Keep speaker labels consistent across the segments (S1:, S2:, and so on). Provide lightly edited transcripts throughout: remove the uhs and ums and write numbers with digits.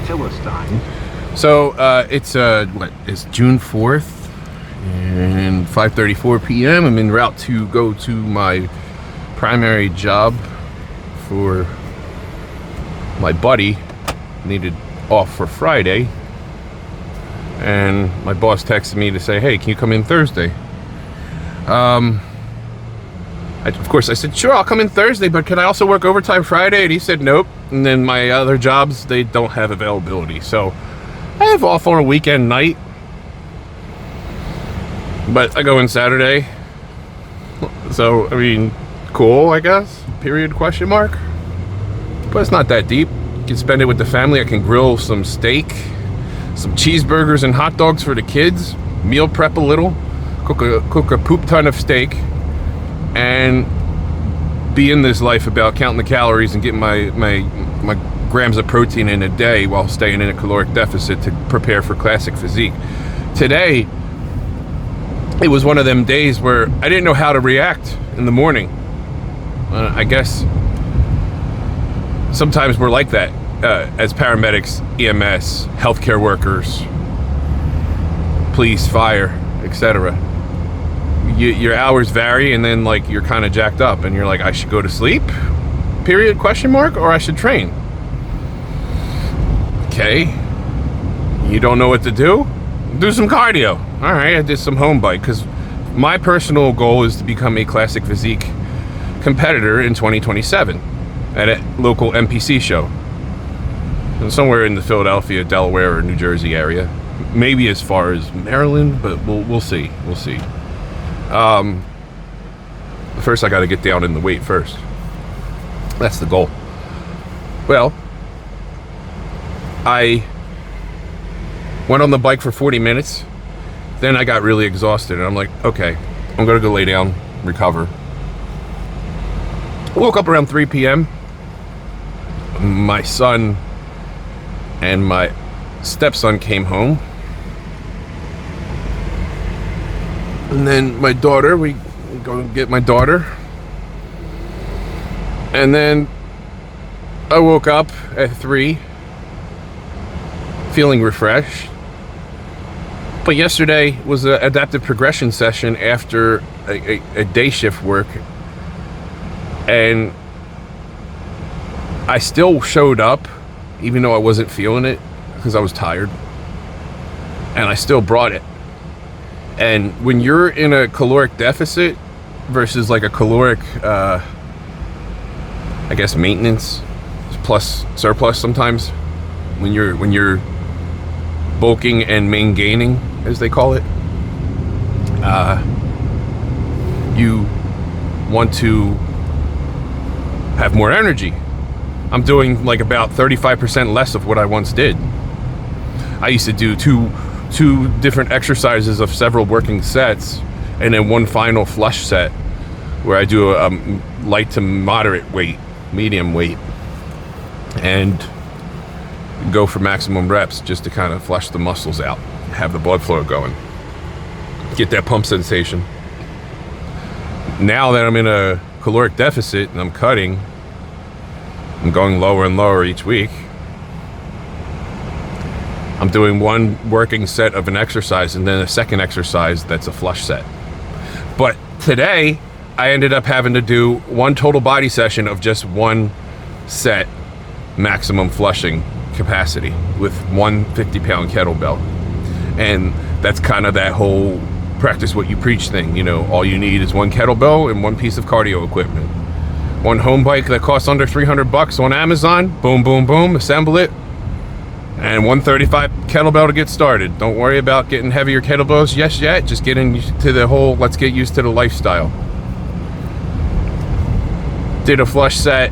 S1: Philistine.
S2: So it's June 4th and 5:34 p.m. I'm en route to go to my primary job for my buddy. Needed off for Friday, and my boss texted me to say, hey, can you come in Thursday? Of course I said, sure, I'll come in Thursday, but can I also work overtime Friday? And he said nope. And then my other jobs, they don't have availability, so I have off on a weekend night, but I go in Saturday. So I mean, cool, I guess, period, question mark. But it's not that deep. You can spend it with the family. I can grill some steak, some cheeseburgers and hot dogs for the kids, meal prep a little, cook a poop ton of steak, and be in this life about counting the calories and getting my grams of protein in a day while staying in a caloric deficit to prepare for classic physique. Today, it was one of them days where I didn't know how to react in the morning. I guess sometimes we're like that as paramedics, EMS, healthcare workers, police, fire, etc. Your hours vary, and then like you're kind of jacked up and you're like, I should go to sleep, period, question mark, or I should train. Okay, you don't know what to do? Do some cardio. All right, I did some home bike because my personal goal is to become a classic physique competitor in 2027 at a local NPC show. Somewhere in the Philadelphia, Delaware, or New Jersey area. Maybe as far as Maryland, but we'll see. We'll see. First, I got to get down in the weight first. That's the goal. Well, I went on the bike for 40 minutes. Then I got really exhausted, and I'm like, okay, I'm gonna go lay down, recover. I woke up around 3 p.m. My son and my stepson came home. And then my daughter, we go get my daughter. And then I woke up at 3, feeling refreshed. But yesterday was an adaptive progression session after a day shift work. And I still showed up, even though I wasn't feeling it, because I was tired. And I still brought it. And when you're in a caloric deficit versus like a caloric, I guess, maintenance plus surplus sometimes, when you're bulking and main-gaining, as they call it, you want to have more energy. I'm doing like about 35% less of what I once did. I used to do two different exercises of several working sets, and then one final flush set where I do a light to moderate weight, medium weight, and go for maximum reps just to kind of flush the muscles out, have the blood flow going, get that pump sensation. Now that I'm in a caloric deficit and I'm cutting, I'm going lower and lower each week. I'm doing one working set of an exercise and then a second exercise that's a flush set. But today, I ended up having to do one total body session of just one set maximum flushing capacity with one 50-pound kettlebell. And that's kind of that whole practice what you preach thing. You know, all you need is one kettlebell and one piece of cardio equipment. One home bike that costs under $300 on Amazon. Boom, boom, boom. Assemble it. And 135 kettlebell to get started. Don't worry about getting heavier kettlebells yet. Just get into the whole, let's get used to the lifestyle. Did a flush set.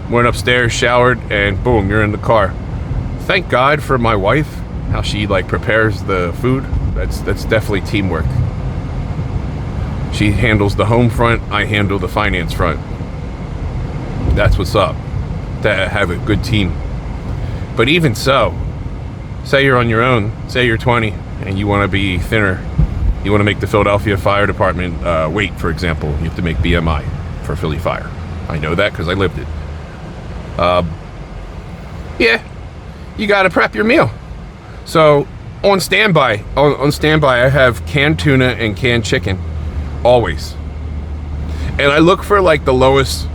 S2: Went upstairs, showered, and boom, you're in the car. Thank God for my wife, how she like prepares the food. That's definitely teamwork. She handles the home front, I handle the finance front. That's what's up, to have a good team. But even so, say you're on your own, say you're 20 and you want to be thinner, you want to make the Philadelphia Fire Department weight, for example, you have to make BMI for Philly Fire. I know that because I lived it. Yeah, you got to prep your meal. So on standby, I have canned tuna and canned chicken, always. And I look for like the lowest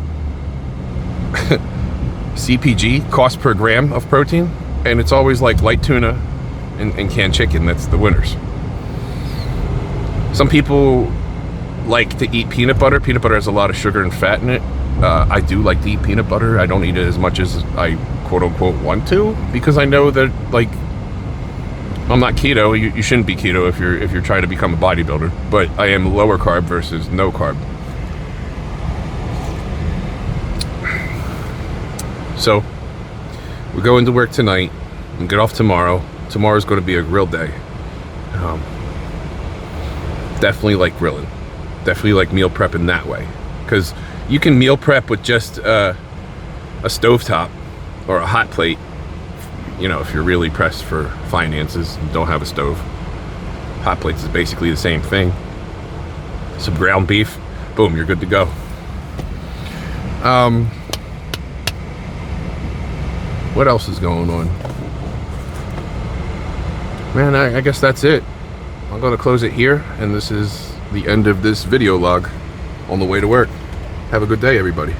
S2: CPG, cost per gram of protein, and it's always like light tuna and canned chicken. That's the winners. Some people like to eat peanut butter. Peanut butter has a lot of sugar and fat in it. I do like to eat peanut butter. I don't eat it as much as I quote unquote want to, because I know that, like, I'm not keto. You shouldn't be keto if you're trying to become a bodybuilder, but I am lower carb versus no carb. So we go into work tonight and get off tomorrow. Tomorrow's going to be a grill day. Definitely like grilling. Definitely like meal prepping that way, because you can meal prep with just a stovetop or a hot plate. You know, if you're really pressed for finances and don't have a stove. Hot plates is basically the same thing. Some ground beef, boom, you're good to go. What else is going on? Man, I guess that's it. I'm gonna close it here, and this is the end of this video log on the way to work. Have a good day, everybody.